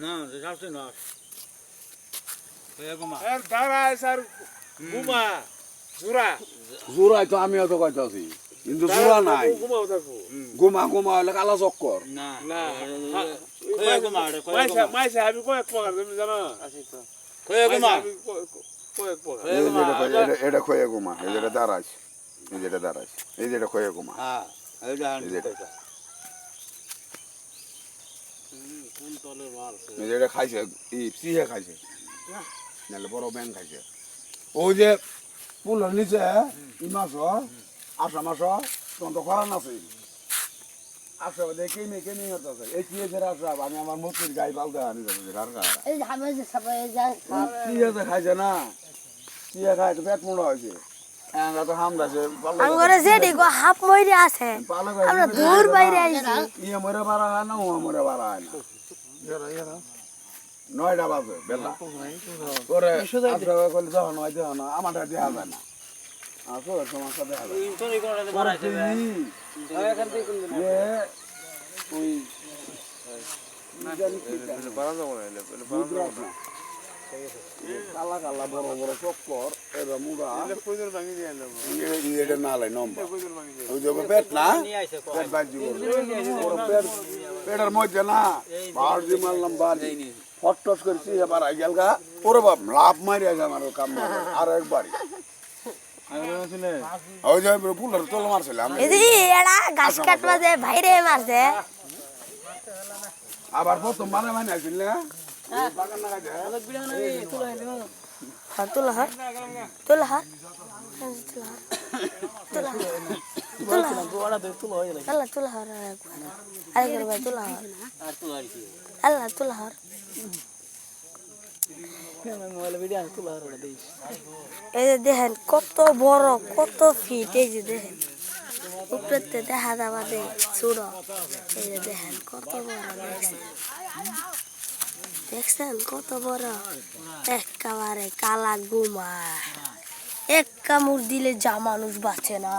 না যাচ্ছে না এরকম আর দাঁড়া স্যার ঘুমা জোড়া জোড়াই তো আমিও তো কইতাছি কিন্তু জোড়া নাই ঘুমাও থাকবো গোমা গোমা হলে কালা চক্কর না না কয়েকমা মাইসা মাইসা আমি কয়েক প্রকার তুমি জানো কয়েকমা কয়েক প্রকার এটা খয়ে গোমা এই যেটা দাঁড়াইছ এই যেটা দাঁড়াইছ এই যেটা খয়ে গোমা হ্যাঁ এইটা এই যেটা কোন তলে মাল এই যেটা খাইছে সিহে খাইছে নাহলে বড় ব্যাং খাইছে ওই যে পুলের নিচে ই মাছ আষা মাছ তখন তো খরান আছে আসা দেখে মেখে নিয়ে হতেছে এই কি এদের আসা আমি আমার মুক্তির গাই পালতে আনি যাবো যে কার এই আমি যে সবাই যাই সিহে খাইছে না সিহে খাই তো পেট মোড়া হয়েছে আমরা তো হামদাছে আঙ্গরে যে দেখো হাফ মইরে আছে আমরা দূর বাইরে আইছি ইয়ে মরে বাড়া হয় না ও মরে বাড়া হয় না 9টা বাজে বেলা করে আসা করলে যখন হয় দেওয়া না আমারটা দেওয়া যায় না আসো সমস্যা দেখা যায় তুমি কোনটাতে বাড়াইছে এখান থেকে কোন দিন ওই বাড়া যাবো না কালা কালা বড় বড় চক্কর এবার মুড়া কইদের ভাঙি দিয়ে নেব এটা না লাই নম্বর কইদের ভাঙি দিয়ে ওই যে পেট না নিয়ে আইছে পেট বাজি পেটের মধ্যে না বাড় দিয়ে মারলাম বাড়ি ফটস করেছি এবার আই গেল গা ওরে বাপ লাভ মারি আছে আমার কাম আর একবারই ওই যে পুলার তোলা মারছিলাম এদি এড়া গাছ কাটবা যে বাইরে মারছে আবার প্রথম মানে আসছিল না বাগান লাগাইছে হ্যাঁ তুলা হার তুলা হার তুলা আল্লাহ তুলা হার আরেকবার ভাই তুলা হার আর তো আর কি আল্লাহ তুলা হার এই যে দেখেন কত বড় কত ফিট এই যে দেখেন উপরেতে দেখা যাবা দে চূড়ো এই যে দেখেন কত বড় দেখছেন কত বড় একেবারে কালা গুমা এক কামড় দিলে যা মানুষ বাঁচে না।